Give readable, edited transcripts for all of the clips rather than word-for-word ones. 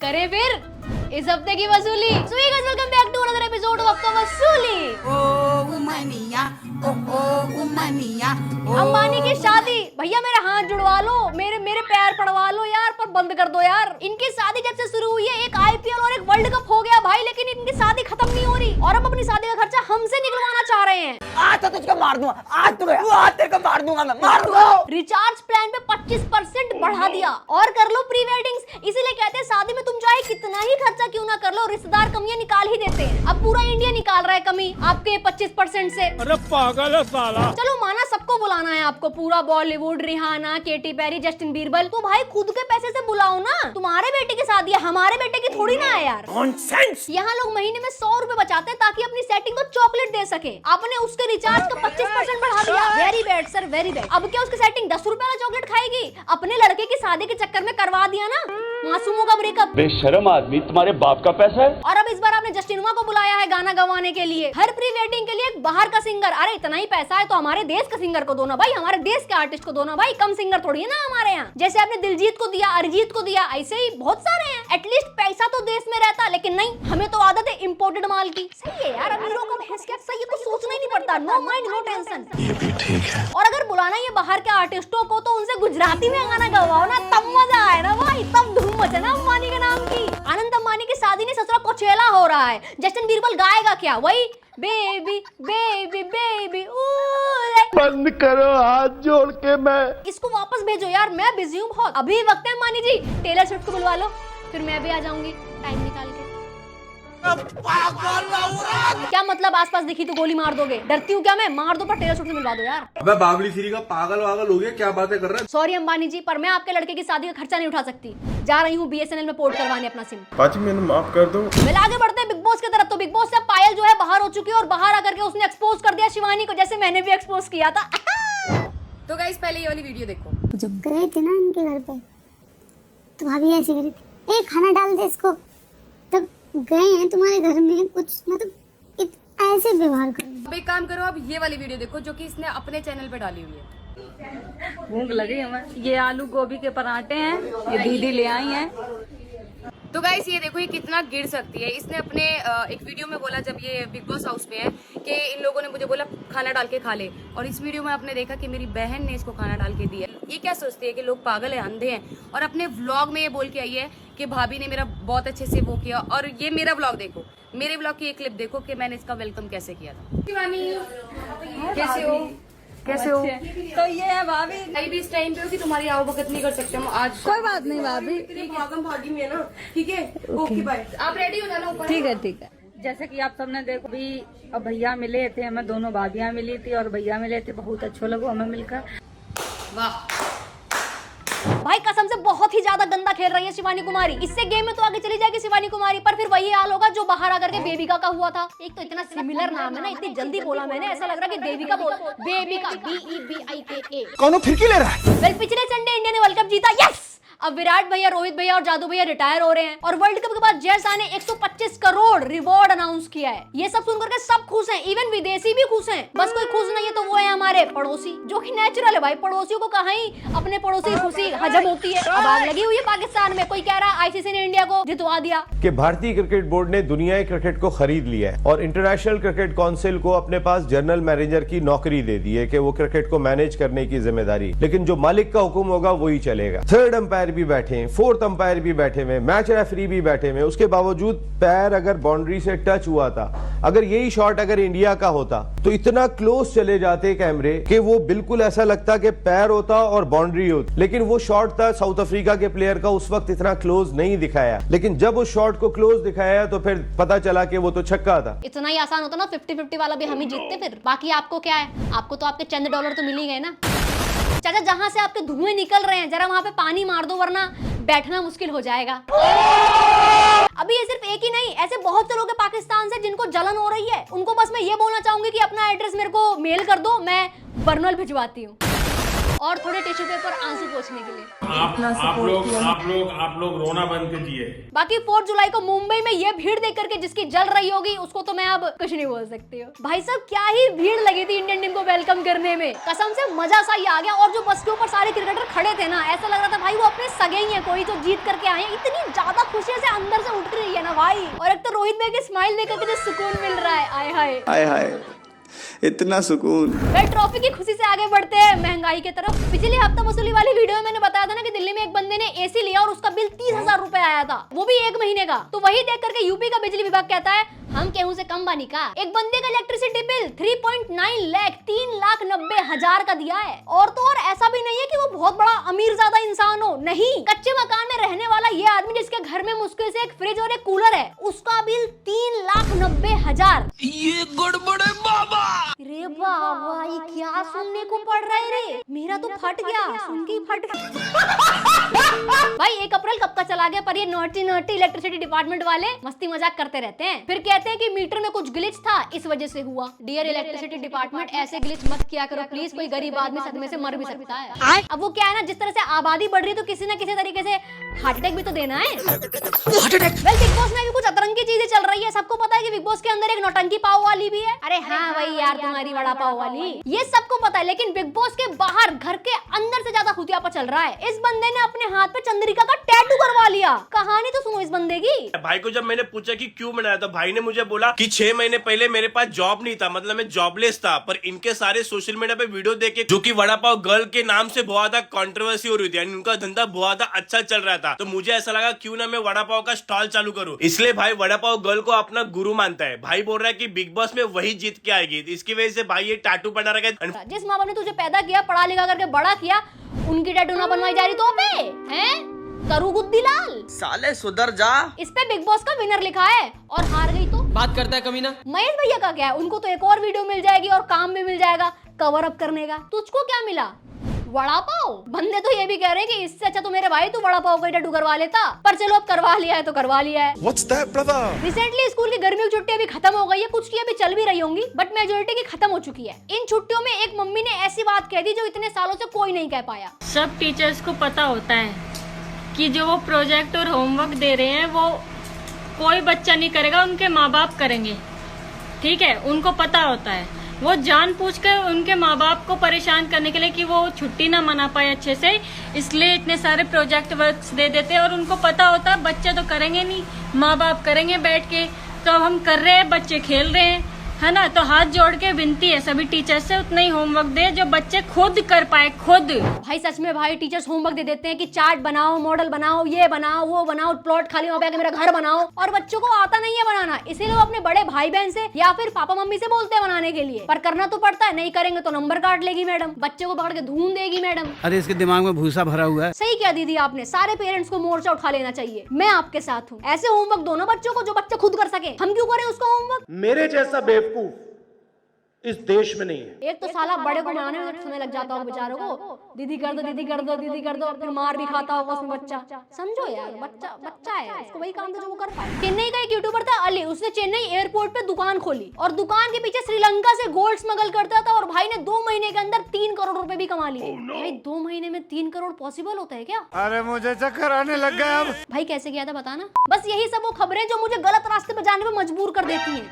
करें फिर इस हफ्ते की वसूली। So guys welcome back to another episode of आपका वसूली। अंबानी की शादी, भैया मेरे हाथ जुड़वा लो, मेरे पैर पड़वा लो यार, पर बंद कर दो यार। इनकी शादी जब से शुरू हुई है, एक आईपीएल और एक वर्ल्ड कप हो गया भाई, लेकिन इनकी शादी खत्म नहीं हो रही और अब अपनी शादी का खर्चा हमसे निकलवाना चाह रहे हैं। आज तो तुझको मार दूंगा, आज तेरे को मार दूंगा, मैं मार दूंगा। रिचार्ज प्लान पे 25% बढ़ा दिया और कर लो प्री वेडिंग्स। इसीलिए कहते हैं शादी में तुम चाहे कितना ही खर्चा क्यों ना कर लो, रिश्तेदार कमियां निकाल ही देते हैं। अब पूरा इंडिया निकाल रहा है कमी आपके 25% से। अरे पागल है साला। चलो माना सबको बुलाना है आपको, पूरा Bollywood, Rihanna, Katy Perry, Justin Birbal, तो भाई खुद के पैसे से बुलाओ ना। तुम्हारे बेटे की शादी है, हमारे बेटे की थोड़ी ना है यार। नॉनसेंस। यहाँ लोग महीने में 100 रुपए बचाते हैं ताकि अपनी सेटिंग को चॉकलेट दे सके। आपने उसके रिचार्ज का 25% बढ़ा दिया। Very bad sir, very bad. अब क्या उसकी सेटिंग 10 रुपए का चॉकलेट खाएगी? अपने लड़के की शादी के चक्कर में करवा दिया ना मासूमों का ब्रेकअप। बेशरम आदमी, तुम्हारे बाप का पैसा है। और अब इस बार आपने जस्टिनवा को बुलाया है गाना गवाने के लिए, हर प्री वेडिंग के लिए एक बाहर का सिंगर। अरे इतना ही पैसा है तो हमारे देश का सिंगर को दो ना भाई, हमारे देश के आर्टिस्ट को दो ना भाई, कम सिंगर थोड़ी है ना हमारे यहाँ। जैसे आपने दिलजीत को दिया, अरिजीत को दिया, ऐसे ही बहुत सारे हैं। एटलीस्ट पैसा तो देश में रहता, लेकिन नहीं, हमें तो आदत है इम्पोर्टेड माल की। सही है यार, अमीरों का भैंस क्या सही है, तो सोचना ही नहीं पड़ता। No mind no tension. ये भी ठीक है। और अगर बुलाना ये बाहर के आर्टिस्टों को तो उनसे गुजराती में गाना गवाओ ना, तब मजा आए ना भाई, तब धूम मचे ना अंबानी के नाम की। अनंत अंबानी की शादी नहीं ससुरा कोचेला हो रहा है। जस्टिन बीरबल गाएगा क्या? वही बेबी बेबी बेबी। बंद करो हाथ जोड़ के। मैं इसको वापस भेजो यार, मैं बिजी हूँ बहुत। अभी वक्त है अंबानी जी, टेलर स्विफ्ट को बुलवा लो, फिर मैं भी आ जाऊंगी टाइम निकाल के। क्या मतलब आसपास दिखी तो गोली मार दोगे? डरती हूँ क्या मैं? मार दो पर टेलर स्विफ्ट से मिलवा दो यार। अबे बावली सीरी का पागल वागल हो गया, क्या बातें कर रहा है? सॉरी अंबानी जी, पर मैं आपके लड़के की शादी का खर्चा नहीं उठा सकती। जा रही हूँ BSNL में पोर्ट करवाने अपना सिम। पाची मैंने माफ कर दो। वेल आगे बढ़ते हैं बिग बॉस की तरफ। तो बिग बॉस से पायल जो है बाहर हो चुकी है और बाहर आकर के उसने एक्सपोज कर दिया शिवानी को, जैसे मैंने भी एक्सपोज किया था। तो गाइस पहले ये वाली वीडियो देखो। जब गए थे ना इनके घर पे तो भाभी ऐसी करी थी, ए खाना डाल दे इसको। तब गए हैं तुम्हारे घर में, कुछ मतलब ऐसे व्यवहार करो। अब एक काम करो, अब ये वाली वीडियो देखो जो कि इसने अपने चैनल पे डाली हुई है। भूख लगी हमें। ये आलू गोभी के पराठे हैं, ये दीदी ले आई हैं। तो गाइस ये देखो ये कितना गिर सकती है। इसने अपने एक वीडियो में बोला, जब ये बिग बॉस हाउस में है, कि इन लोगों ने मुझे बोला खाना डाल के खा ले, और इस वीडियो में आपने देखा कि मेरी बहन ने इसको खाना डाल के दिया। ये क्या सोचती है कि लोग पागल है, अंधे हैं, और अपने व्लॉग में ये बोल के आई है कि भाभी ने मेरा बहुत अच्छे से वो किया। और ये मेरा व्लॉग देखो, मेरे व्लॉग की एक क्लिप देखो कि मैंने इसका वेलकम कैसे किया था। कैसे हो? कैसे हो? तो ये है भाभी। कहीं भी इस टाइम पे हो कि तुम्हारी आवभगत नहीं कर सकते हम आज। कोई बात नहीं भाभी, भागी में है ना, ठीक है? Okay bye. आप रेडी हो जाना ऊपर। ठीक है ठीक है। जैसे कि आप सबने देखो भी, अब भैया मिले थे हमें, दोनों भाभियाँ मिली थी और भैया मिले थे, बहुत अच्छा लगा हमें मिलकर। वाह भाई कसम से बहुत ही ज्यादा गंदा खेल रही है शिवानी कुमारी। इससे गेम में तो आगे चली जाएगी शिवानी कुमारी, पर फिर वही हाल होगा जो बाहर आकर के बेबिका का हुआ था। एक तो इतना सिमिलर नाम है ना, इतनी जल्दी बोला मैंने, ऐसा लग रहा है कि देविका बोल, बेबिका, BEBIKA। कौन फिरकी ले रहा है? वेल पिछले संडे इंडिया ने वर्ल्ड कप जीता, यस। अब विराट भैया, रोहित भैया और जादू भैया रिटायर हो रहे हैं और वर्ल्ड कप के बाद जैसा ने 125 करोड़ रिवॉर्ड अनाउंस किया है। ये सब सुनकर के सब खुश हैं, इवन विदेशी भी खुश हैं। बस कोई खुश नहीं है तो वो है हमारे पड़ोसी, जो कि नेचुरल है भाई। पड़ोसियों को कहाँ ही अपने पड़ोसी की खुशी हजम होती है। अब आग लगी हुई है पाकिस्तान में। कोई कह रहा ICC ने इंडिया को जितवा दिया। कि भारतीय क्रिकेट बोर्ड ने दुनियाई क्रिकेट को खरीद लिया है और इंटरनेशनल क्रिकेट काउंसिल को अपने पास जनरल मैनेजर की नौकरी दे दी है कि वो क्रिकेट को मैनेज करने की जिम्मेदारी, लेकिन जो मालिक का हुक्म होगा वही चलेगा। थर्ड अंपायर भी बैठे हैं, फोर्थ अंपायर भी बैठे हुए, मैच रेफरी भी बैठे हुए। उसके बावजूद पैर अगर बाउंड्री से टच हुआ था, अगर यही शॉट अगर इंडिया का होता तो इतना क्लोज चले जाते कैमरे कि वो बिल्कुल ऐसा लगता कि पैर होता और बाउंड्री होती। लेकिन वो शॉट था साउथ अफ्रीका के प्लेयर का, उस वक्त इतना क्लोज नहीं दिखाया, लेकिन जब उस शॉट को क्लोज दिखाया तो फिर पता चला कि वो तो छक्का था। इतना ही आसान होता ना, 50-50 वाला भी हम ही जीतते। फिर बाकी आपको क्या है? आपको तो आपके चंद डॉलर तो मिल ही गए ना। चाचा जहां से आपके धुएं निकल रहे हैं, जरा वहां पे पानी मार दो, वरना बैठना मुश्किल हो जाएगा। अभी ये सिर्फ एक ही नहीं, ऐसे बहुत से लोग हैं पाकिस्तान से जिनको जलन हो रही है। उनको बस मैं ये बोलना चाहूंगी कि अपना एड्रेस मेरे को मेल कर दो, मैं बर्नल भिजवाती हूँ। और थोड़े टिश्यू पेपर आंसू पोंछने के लिए। आप लोग रोना बंद कीजिए। बाकी 4 जुलाई को मुंबई में ये भीड़ देख करके जिसकी जल रही होगी उसको तो मैं अब कुछ नहीं बोल सकती हूँ। भाई साहब क्या ही भीड़ लगी थी इंडियन टीम को वेलकम करने में, कसम से मजा सा ही आ गया। और जो बस के ऊपर सारे क्रिकेटर खड़े थे ना, ऐसा लग रहा था भाई वो अपने सगे ही है, कोई तो जीत करके आए हैं। इतनी ज्यादा खुशी से अंदर से उठ रही है ना भाई। और एक तो रोहित भाई की स्माइल देख करके जो सुकून मिल रहा है, आय हाय हाय हाय इतना सुकून। वे ट्रॉफी की खुशी से आगे बढ़ते हैं महंगाई की तरफ। पिछले हफ्ता वसूली वाली वीडियो में मैंने बताया था ना कि दिल्ली में एक बंदे ने एसी लिया और उसका बिल 30,000 रुपए आया था, वो भी 1 महीने का। तो वही देख करके यूपी का बिजली विभाग कहता है हम गेहूं से कम बानी का। एक बंदे का इलेक्ट्रिसिटी बिल 3.9 लाख 3,90,000 का दिया है। और तो और ऐसा भी नहीं है कि वो बहुत बड़ा अमीर ज्यादा इंसान हो, नहीं, कच्चे मकान में रहने वाला ये आदमी जिसके घर में मुश्किल से एक फ्रिज और एक कूलर है, उसका बिल 3,90,000। ये गड़बड़ है बाबा। रे बाबा ये क्या सुनने को पड़ रहा है रे, मेरा तो फट गया, सुन के ही फट गया। भाई 1 अप्रैल कब का चला गया, पर ये नोटी इलेक्ट्रिसिटी डिपार्टमेंट वाले मस्ती मजाक करते रहते हैं। फिर कहते हैं कि मीटर में कुछ ग्लिच था इस वजह से हुआ। डियर इलेक्ट्रिसिटी डिपार्टमेंट ऐसे ग्लिच मत किया करो प्लीज, कोई गरीब आदमी सदमे से मर भी सकता है। अब वो क्या है ना, जिस तरह से आबादी बढ़ रही है तो किसी न किसी तरीके से हार्ट अटैक भी तो देना है। बिग बॉस में भी कुछ अतरंगी चीजें चल रही है। सबको पता है कि बिग बॉस के अंदर एक नौटंकी पाव वाली भी है। अरे हाँ भाई यार तुम्हारी वड़ा पाव वाली, ये सबको पता है। लेकिन बिग बॉस के बाहर घर के अंदर से ज्यादा खुतियापा चल रहा है। इस बंदे ने अपने हाथ पे चंद्रिका का टैटू करवा लिया। कहानी तो सुनो इस बंदे की। भाई को जब मैंने पूछा कि क्यों बनाया तो भाई ने मुझे बोला कि 6 महीने पहले मेरे पास जॉब नहीं था, मतलब मैं जॉबलेस था, पर इनके सारे सोशल मीडिया पे वीडियो देखे जो कि वड़ा पाव गर्ल के नाम से बहुत ज्यादा कंट्रोवर्सी हो रही थी, उनका धंधा बहुत ज्यादा अच्छा चल रहा था। तो मुझे ऐसा लगा क्यों ना मैं वड़ा पाव का स्टॉल चालू करूं। इसलिए भाई वड़ा पाव गर्ल को अपना गुरु मानता है। भाई बोल रहा है कि बिग बॉस में वही जीत के आएगी, इसकी वजह से भाई ये टैटू बना रखा है। जिस माँ बाप ने तुझे पैदा किया, पढ़ा लिखा करके बड़ा किया, उनकी टैटू ना बनवाई जा रही तो हैं करू गुद्दी लाल, साले सुधर जा। इस पे बिग बॉस का विनर लिखा है और हार गई तो बात करता है कमीना। महेश भैया का क्या है, उनको तो एक और वीडियो मिल जाएगी और काम भी मिल जाएगा कवर अप करने का। तुझको क्या मिला, वड़ा पाव। बंदे तो ये भी कह रहे हैं कि इससे अच्छा तो मेरे भाई तू वड़ा पाव का टैटू करवा लेता, पर चलो अब करवा लिया है तो करवा लिया है। What's that, brother? Recently school की गर्मियों की छुट्टियां भी खत्म हो गई है, कुछ की अभी चल भी रही होंगी, बट मेजोरिटी की खत्म हो चुकी है। इन छुट्टियों में एक मम्मी ने ऐसी बात कह दी जो इतने सालों से कोई नहीं कह पाया। सब टीचर्स को पता होता है कि जो वो प्रोजेक्ट और होमवर्क दे रहे हैं वो कोई बच्चा नहीं करेगा, उनके माँ बाप करेंगे, ठीक है, उनको पता होता है। वो जानबूझकर उनके माँ बाप को परेशान करने के लिए कि वो छुट्टी ना मना पाए अच्छे से, इसलिए इतने सारे प्रोजेक्ट वर्क्स दे देते हैं। और उनको पता होता है बच्चे तो करेंगे नहीं, माँ बाप करेंगे बैठ के, तो अब हम कर रहे हैं, बच्चे खेल रहे हैं, है ना। तो हाथ जोड़ के विनती है सभी टीचर्स से उतना ही होमवर्क दे जो बच्चे खुद कर पाए, खुद। भाई सच में भाई टीचर्स होमवर्क दे देते हैं कि चार्ट बनाओ, मॉडल बनाओ, ये बनाओ, वो बनाओ, प्लॉट खाली वहाँ पे आके मेरा घर बनाओ, और बच्चों को आता नहीं है बनाना, इसीलिए वो अपने बड़े भाई बहन से या फिर पापा मम्मी से बोलते हैं बनाने के लिए। पर करना तो पड़ता है, नहीं करेंगे तो नंबर काट लेगी मैडम, बच्चे को पकड़ के धून देगी मैडम। अरे इसके दिमाग में भूसा भरा हुआ है। सही क्या दीदी आपने, सारे पेरेंट्स को मोर्चा उठा लेना चाहिए। मैं आपके साथ हूँ, ऐसे होमवर्क दो ना बच्चों को जो बच्चे खुद कर सके, हम क्यों करें उसका होमवर्क। मेरे जैसा बेवकूफ इस देश में नहीं है। एक तो साला बड़े को मनाने में समय लग जाता होगा बेचारों को, दीदी कर दो, दीदी कर दो, दीदी कर दो, फिर मार भी खाता होगा उसमें बच्चा। समझो यार, बच्चा है, उसको वही काम था जो वो कर पाए। चेन्नई का एक यूट्यूबर था अली, उसने चेन्नई एयरपोर्ट पे दुकान खोली और दुकान के पीछे श्रीलंका से गोल्ड स्मगल करता था, और भाई ने 2 महीने के अंदर 3 करोड़ रुपए भी कमा लिए। भाई 2 महीने में 3 करोड़ पॉसिबल होता है क्या? अरे मुझे चक्कर आने लग गया अब। भाई कैसे किया था बताना। बस यही सब वो खबरें जो मुझे गलत रास्ते पे जाने पे मजबूर कर देती हैं,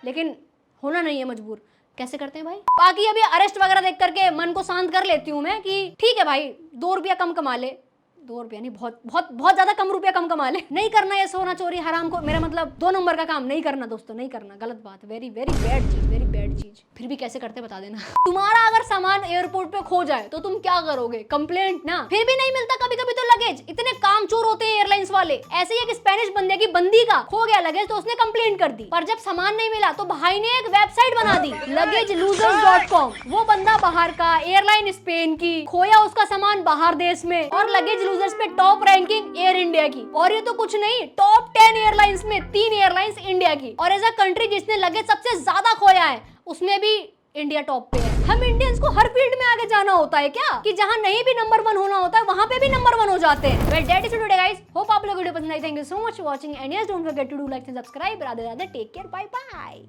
लेकिन होना नहीं है मजबूर। कैसे करते हैं भाई। बाकी अभी अरेस्ट वगैरह देख करके मन को शांत कर लेती हूँ मैं कि ठीक है भाई 2 रुपया कम कमा ले, 2 रुपया नहीं, बहुत ज्यादा कम रुपया कम कमा ले। नहीं करना ये सोना चोरी हराम को, मेरा मतलब 2 नंबर का काम नहीं करना दोस्तों, नहीं करना, गलत बात, वेरी वेरी बैड चीज, वेरी बैड चीज। फिर भी कैसे करते बता देना। तुम्हारा अगर सामान एयरपोर्ट पे खो जाए तो तुम क्या करोगे? कंप्लेंट ना। फिर भी नहीं मिलता कभी कभी तो लगेज, इतने कामचोर होते हैं एयरलाइंस वाले। ऐसे ही एक स्पेनिश बंदे की बंदी का खो गया लगेज तो उसने कंप्लेंट कर दी, पर जब सामान नहीं मिला तो भाई ने एक वेबसाइट बना दी luggage-losers.com। वो बंदा बाहर का, एयरलाइन स्पेन की, खोया उसका सामान बाहर देश में, और लगेज लूजर्स पे टॉप रैंकिंग एयर इंडिया की। और ये तो कुछ नहीं, टॉप 10 एयरलाइंस में 3 एयरलाइंस इंडिया की। और एज अ कंट्री जिसने लगेज सबसे ज्यादा खोया है उसमें भी इंडिया टॉप पे है। हम इंडियंस को हर फील्ड में आगे जाना होता है क्या, कि जहां नहीं भी नंबर 1 होना होता है वहां पे भी नंबर 1 हो जाते हैं। Well that is it today guys, hope आप लोगों को वीडियो पसंद आई। Thank you so much for watching and yes don't forget to do like and subscribe. Radhe Radhe, take care, bye bye.